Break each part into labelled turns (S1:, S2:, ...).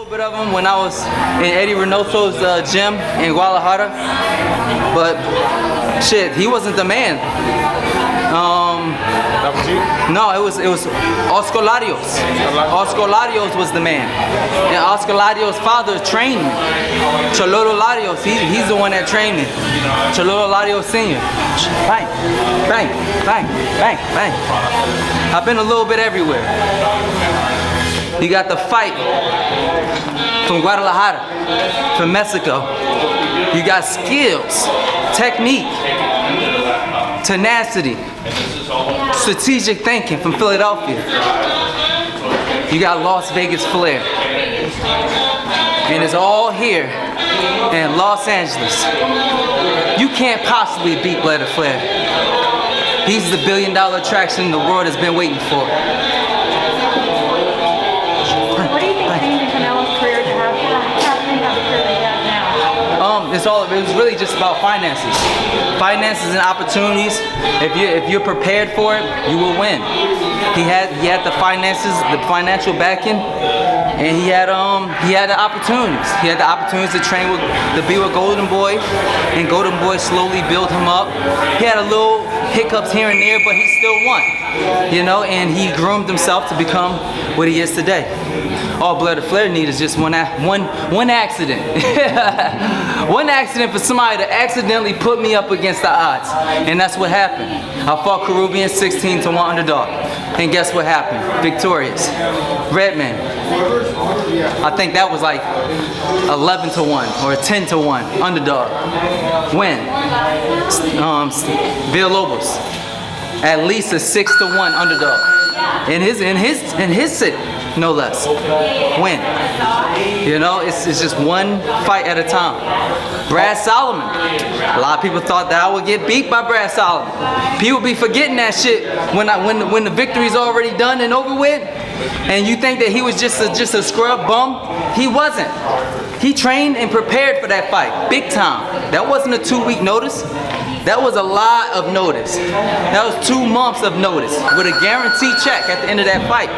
S1: bit of him when I was in Eddie Reynoso's gym in Guadalajara, but shit, he wasn't the man.
S2: That was you?
S1: No, it was Oscar Larios. Oscar Larios was the man. And Oscar Larios' father trained me. Chololo Larios, he's the one that trained me. Chololo Larios Sr. Bang, bang, bang, bang, bang. I've been a little bit everywhere. You got the fight from Guadalajara, from Mexico. You got skills, technique, tenacity, strategic thinking from Philadelphia. You got Las Vegas flair. And it's all here in Los Angeles. You can't possibly beat Blair Flair. He's the billion-dollar attraction the world has been waiting for.
S3: What do you think changed Canelo's career to have him have the career that he has now?
S1: It was really just about finances. Finances and opportunities. If you're prepared for it, you will win. He had the finances, the financial backing, and he had the opportunities. He had the opportunities to train to be with Golden Boy, and Golden Boy slowly built him up. He had a little hiccups here and there, but he still won. You know, and he groomed himself to become what he is today. All Blair Flair needs is just one accident. One accident for somebody to accidentally put me up against the odds. And that's what happened. I fought Caribbean 16-1 underdog. And guess what happened? Victorious. Redman. I think that was like 11-1 or 10-1 underdog. Win. Villalobos. At least a 6-1 underdog. In his city. No less. Win. You know, it's just one fight at a time. Brad Solomon. A lot of people thought that I would get beat by Brad Solomon. People be forgetting that shit when the victory's already done and over with. And you think that he was just a scrub bum? He wasn't. He trained and prepared for that fight, big time. That wasn't a 2-week notice. That was a lot of notice. That was 2 months of notice with a guaranteed check at the end of that fight.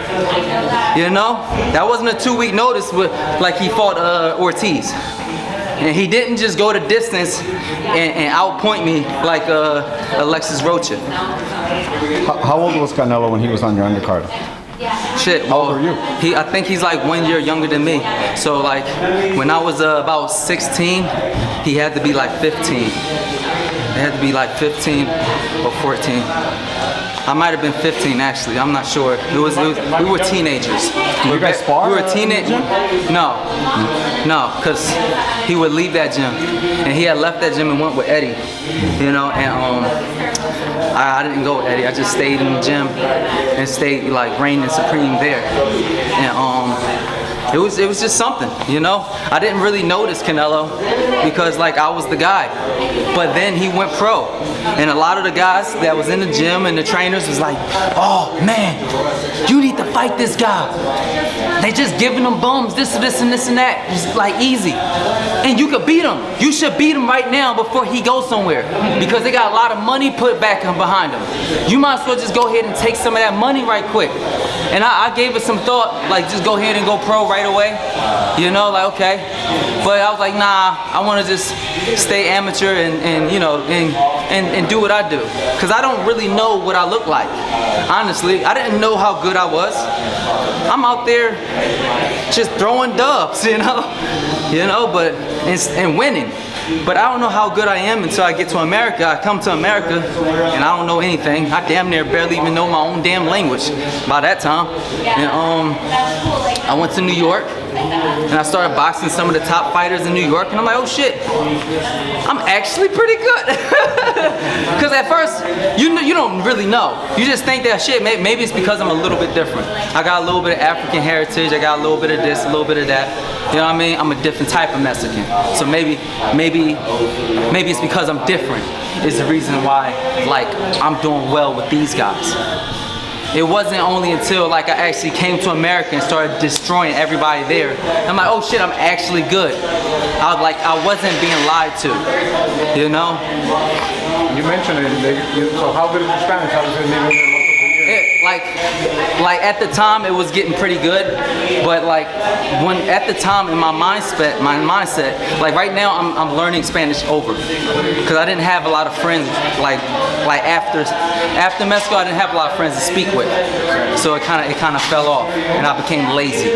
S1: You know? That wasn't a 2-week notice like he fought Ortiz. And he didn't just go the distance and outpoint me like Alexis Roach.
S2: How old was Canelo when he was on your undercard?
S1: Shit,
S2: How old were you?
S1: I think he's like 1 year younger than me. So like when I was about 16, he had to be like 15. It had to be like 15 or 14. I might have been 15 actually. I'm not sure. We were teenagers.
S2: You guys spar?
S1: We were teenagers. No, because he would leave that gym, and he had left that gym and went with Eddie. You know, and I didn't go with Eddie. I just stayed in the gym and stayed like reigning supreme there. And it was just something, you know. I didn't really notice Canelo because like I was the guy, but then he went pro, and a lot of the guys that was in the gym and the trainers was like, "Oh man, you need to fight this guy. They just giving him bums, this and this and this and that. It's like easy, and you could beat him. You should beat him right now before he goes somewhere because they got a lot of money put back behind him. You might as well just go ahead and take some of that money right quick." And I gave it some thought, like just go ahead and go pro right away, you know, like okay. But I was like, nah, I want to just stay amateur and you know, and do what I do. Because I don't really know what I look like, honestly. I didn't know how good I was. I'm out there just throwing dubs, you know, but and winning. But I don't know how good I am until I get to America. I come to America and I don't know anything. I damn near barely even know my own damn language by that time. And I went to New York and I started boxing some of the top fighters in New York, and I'm like, oh shit, I'm actually pretty good. Because at first, you don't really know. You just think that shit, maybe it's because I'm a little bit different. I got a little bit of African heritage, I got a little bit of this, a little bit of that. You know what I mean? I'm a different type of Mexican. So maybe it's because I'm different is the reason why like I'm doing well with these guys. It wasn't only until like I actually came to America and started destroying everybody there. I'm like, oh shit, I'm actually good. I wasn't being lied to, you know?
S2: You mentioned it. So how good is your Spanish? How does it live in there multiple years?
S1: like at the time it was getting pretty good, but like when at the time in my mindset, like right now I'm learning Spanish over, because I didn't have a lot of friends like after Mexico I didn't have a lot of friends to speak with, so it kind of fell off, and I became lazy.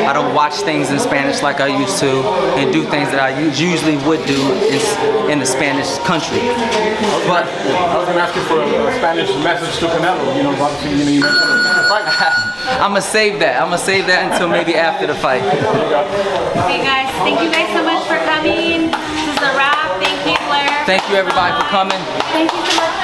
S1: I don't watch things in Spanish like I used to, and do things that I usually would do in the Spanish country. But
S4: I was going to ask you for a Spanish message to Canelo. You know, obviously, you mentioned the fight.
S1: I'm gonna save that. Until maybe after the fight.
S3: Hey guys, thank you guys so much for coming. This is a wrap. Thank you, Blair.
S1: Thank you everybody for coming.
S3: Thank you so much.